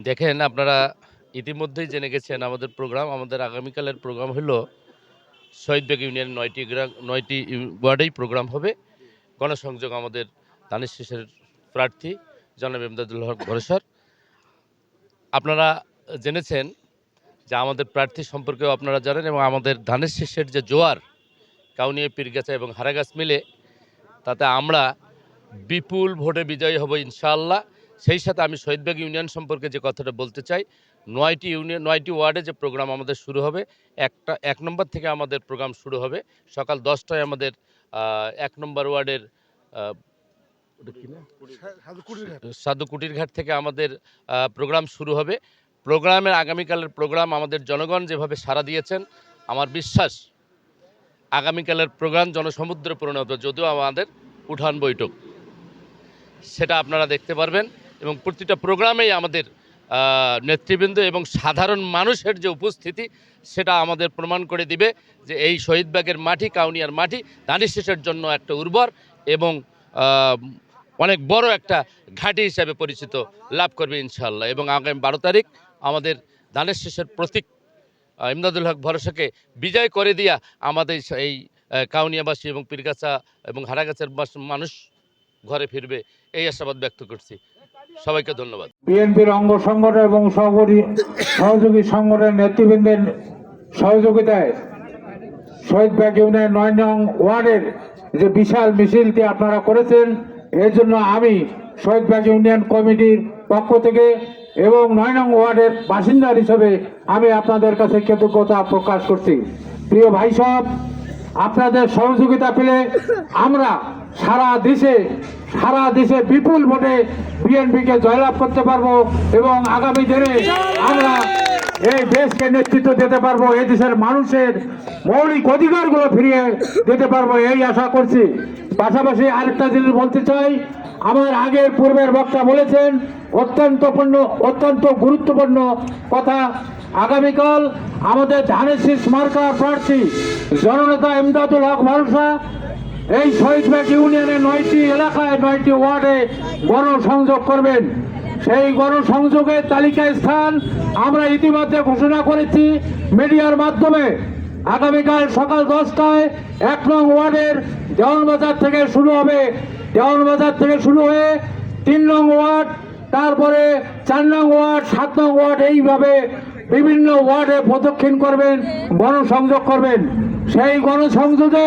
দেখেন, আপনারা ইতিমধ্যেই জেনে গেছেন আমাদের আগামীকালের প্রোগ্রাম হলো শহীদবাগ ইউনিয়ন ৯টি ওয়ার্ডেই প্রোগ্রাম হবে। গণসংযোগ আমাদের ধানের শীষের প্রার্থী জনাব ইমদাদুল হক ভরসার। আপনারা জেনেছেন যে আমাদের প্রার্থী সম্পর্কেও আপনারা জানেন, এবং আমাদের ধানের শীষের যে জোয়ার কাউনিয়া, পীরগাছা এবং হারাগাছ মিলে, তাতে আমরা বিপুল ভোটে বিজয়ী হব ইনশাআল্লাহ। সেই সাথে আমি শহীদবাগ ইউনিয়ন সম্পর্কে যে কথাটা বলতে চাই, ৯টি ওয়ার্ডে যে প্রোগ্রাম আমাদের শুরু হবে, ১ নম্বর থেকে আমাদের প্রোগ্রাম শুরু হবে। সকাল ১০টায় আমাদের ১ নম্বর ওয়ার্ডের সাধু কুটিরঘাট থেকে আমাদের প্রোগ্রাম শুরু হবে। প্রোগ্রামের আগামীকালের প্রোগ্রাম আমাদের জনগণ যেভাবে সাড়া দিয়েছেন, আমার বিশ্বাস আগামীকালের প্রোগ্রাম জনসমুদ্রে পরিণত, যদিও আমাদের উঠান বৈঠক, সেটা আপনারা দেখতে পারবেন। এবং প্রতিটা প্রোগ্রামেই আমাদের নেতৃবৃন্দ এবং সাধারণ মানুষের যে উপস্থিতি, সেটা আমাদের প্রমাণ করে দিবে যে এই শহীদবাগের মাটি, কাউনিয়ার মাটি ধানের শীষের জন্য একটা উর্বর এবং অনেক বড় একটা ঘাঁটি হিসাবে পরিচিত লাভ করবে ইনশাআল্লাহ। এবং আগামী ১২ তারিখ আমাদের ধানের শীষের প্রতীক ইমদাদুল হক ভরসাকে বিজয় করে দিয়া আমাদের এই কাউনিয়াবাসী এবং পীরগাছা এবং হারাগাছের মানুষ ঘরে ফিরবে, এই আশাবাদ ব্যক্ত করছি। সবাইকে ধন্যবাদ। বিএনপির অঙ্গ সংগঠন এবং সহযোগী সংগঠনের নেতৃবৃন্দের সহযোগিতায় শহীদবাগ ইউনিয়ন ৯ নং ওয়ার্ডের যে বিশাল মিছিলটি আপনারা করেছেন, এর জন্য আমি শহীদবাগ ইউনিয়ন কমিটির পক্ষ থেকে এবং ৯ নং ওয়ার্ডের বাসিন্দা হিসেবে আমি আপনাদের কাছে কৃতজ্ঞতা প্রকাশ করছি। প্রিয় ভাই সব, আপনাদের সহযোগিতা পেলে আমরা সারা দেশে বিপুল ভোটে বিএনপিকে জয়লাভ করতে পারবো এবং আগামী দিনে আমরা এই দেশকে নেতৃত্ব দিতে পারবো, এই দেশের মানুষের মৌলিক অধিকারগুলো ফিরিয়ে দিতে পারবো, এই আশা করছি। পাশাপাশি আরেকটা জিনিস বলতে চাই, আমার আগের পূর্বের বক্তা বলেছেন অত্যন্ত গুরুত্বপূর্ণ কথা। আগামীকাল আমাদের ধানের শীষ মার্কার প্রার্থী জননেতা ইমদাদুল হক ভরসা এই শহীদবাগ ইউনিয়নের ৯টি এলাকায় ৯টি ওয়ার্ডে গণসংযোগ করবেন। সেই গণসংযোগের তালিকায় স্থান আমরা ইতিমধ্যে ঘোষণা করেছি মিডিয়ার মাধ্যমে। আগামীকাল সকাল 10টায় ১ নং ওয়ার্ডের দেওয়ানবাজার থেকে শুরু হবে। দেওয়ানবাজার থেকে শুরু হয়ে ৩ নং ওয়ার্ড, তারপরে ৪ নং ওয়ার্ড, ৭ নং ওয়ার্ড, এইভাবে বিভিন্ন ওয়ার্ডে প্রদক্ষিণ করবেন, গণসংযোগ করবেন। সেই গণসংযোগে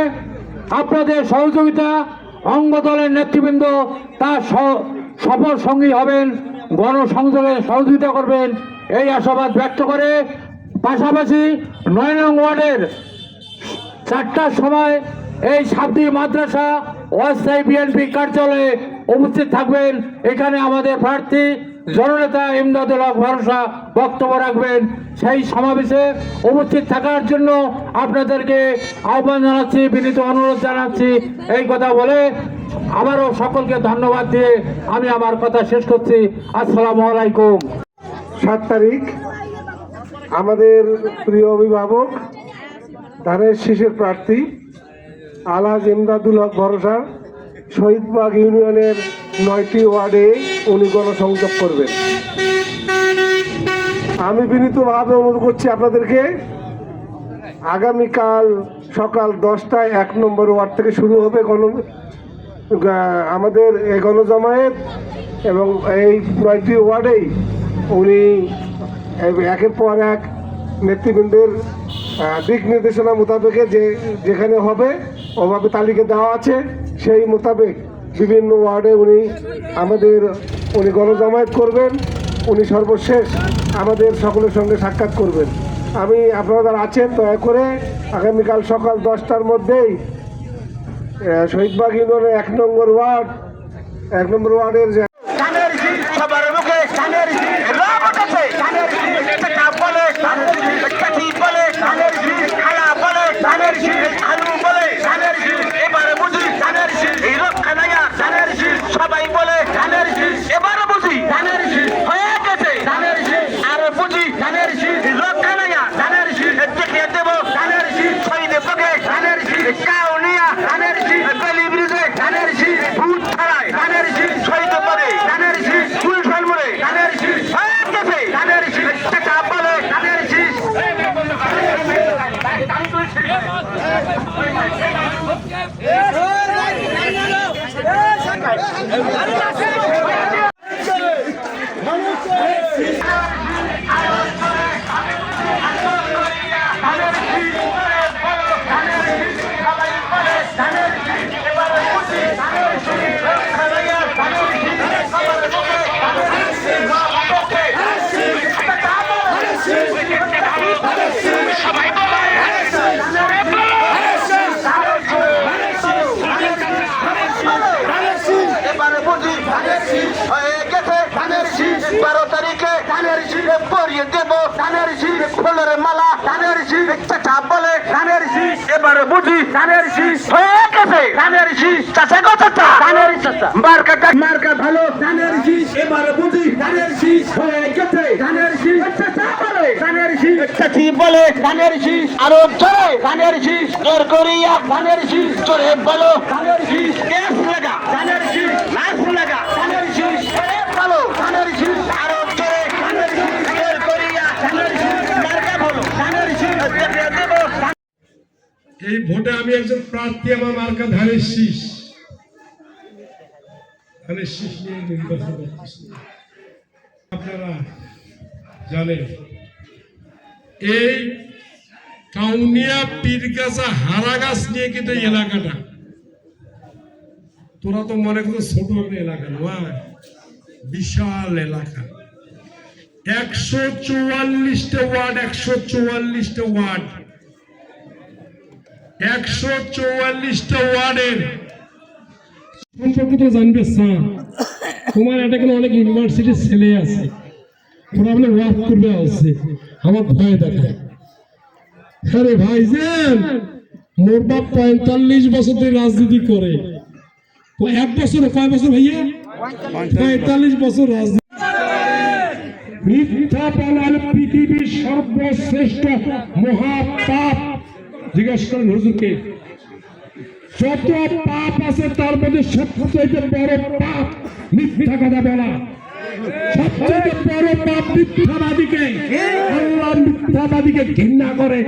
আপনাদের সহযোগিতা, অঙ্গ দলের নেতৃবৃন্দ তার সফল সঙ্গী হবেন, গণসংযোগে সহযোগিতা করবেন, এই আশাবাদ ব্যক্ত করে পাশাপাশি ৯ নং ওয়ার্ডের ৪টার সময় এই সাবদি মাদ্রাসা অস্থায়ী বিএনপি কার্যালয়ে উপস্থিত থাকবেন। এখানে আমাদের প্রার্থী জননেতা ইমদাদুল হক ভরসা বক্তব্য রাখবেন। সেই সমাবেশে উপস্থিত থাকার জন্য আপনাদেরকে আহ্বান জানাচ্ছি, বিনীত অনুরোধ জানাচ্ছি। এই কথা বলে আবারও সকলকে ধন্যবাদ দিয়ে আমি আমার কথা শেষ করছি। আসসালামু আলাইকুম। ৭ তারিখ আমাদের প্রিয় অভিভাবক ধানের শীষের প্রার্থী আলহাজ ইমদাদুল হক ভরসা শহীদবাগ ইউনিয়নের ৯টি ওয়ার্ডে উনি গণসংযোগ করবেন। আমি বিনীতভাবে অনুরোধ করছি আপনাদেরকে, আগামীকাল সকাল 10টায় ১ নম্বর ওয়ার্ড থেকে শুরু হবে আমাদের এই গণজমায়েত, এবং এই ৯টি ওয়ার্ডেই উনি একের পর এক নেতৃবৃন্দের দিক নির্দেশনা মোতাবেকে যেখানে হবে ওভাবে তালিকা দেওয়া আছে, সেই মোতাবেক বিভিন্ন ওয়ার্ডে উনি গণজমায়েত করবেন। উনি সর্বশেষ আমাদের সকলের সঙ্গে সাক্ষাৎ করবেন। আপনারা যারা আছেন দয়া করে আগামীকাল সকাল 10টার মধ্যেই শহীদবাগ ইউনিয়নের ১ নম্বর ওয়ার্ডের সবাই বলে ধানের শীষ, এবারে বুঝি ধানের শীষ হয়ে গেছে, ধানের শীষ আর বুঝি ধানের শীষ লক্ষানায়া, ধানের শীষ দেখিয়ে দেব, ধানের শীষ শহীদে পক্ষে, ধানের শীষ কাউনিয়া, ধানের শীষ বেলি ব্রিজে, ধানের শীষ ভূত ছাড়ায়, ধানের শীষ শহীদে পড়ে এবারে বুঝি ধানের শীষ হয়ে গেছে ধানের শীষ 12 তারিখে ধানের শীষ পরিয়ে দেব ধানের শীষ ফুলের মালা ধানের শীষ চাচা বলে ধানের শীষ এবারে বুঝি ধানের শীষ হয়ে গেছে ধানের শীষ চাচা গো চাচা ধানের চাচা মার্কা ভালো ধানের শীষ এবারে বুঝি ধানের শীষ হয়ে গেছে ধানের শীষ চাচা বলে ধানের শীষ চাচি বলে ধানের শীষ আরো জোরে ধানের শীষ জোর করিয়া ধানের শীষ জোরে বলো ধানের শীষ গ্যাস লাগা ধানের শীষ লাশ লাগা ধানের শীষ ভালো ধানের শীষ আরো জোরে ধানের শীষ জোর করিয়া ধানের শীষ মার্কা ভালো ধানের শীষ দেব এই ভোটে আমি একজন প্রার্থী, আমার মার্কা ধানের শীষ। ধানের শীষ নিয়ে নির্বাচন করতেছি। আপনারা জানেন এই কাউনিয়া পীরগাছা হারাগাছ নিয়ে কিন্তু এই এলাকাটা, তোরা তো মনে করছো ছোট এলাকা নয়, বিশাল এলাকা। 144টা ওয়ার্ড, 144টা ওয়ার্ড, 144টা ওয়ার্ডের সম্পর্কে তো জানবে স্যার। তোমার এটা কোনো অনেক ইউনিভার্সিটির ছেলে আছে, তোরা বলে ওয়ার্ক করবে আছে, আমার ভয় দেখায়। আরে ভাইজান, মোর বাপ 45 বছর ধরে রাজনীতি করে। ও এক বছর, কয় বছর ভাইয়া? 45 বছর রাজনীতি। মিথ্যা বলার পৃথিবীর সর্বশ্রেষ্ঠ মহাপাপ। জিজ্ঞাসা করেন হুজুরকে, যত পাপ আছে তার মধ্যে সবচেয়ে বড় পাপ মিথ্যা কথা বলা। সবচেয়ে বড় পাপ মিথ্যাবাদীকে, আল্লাহ মিথ্যাবাদীকে ঘৃণা করে।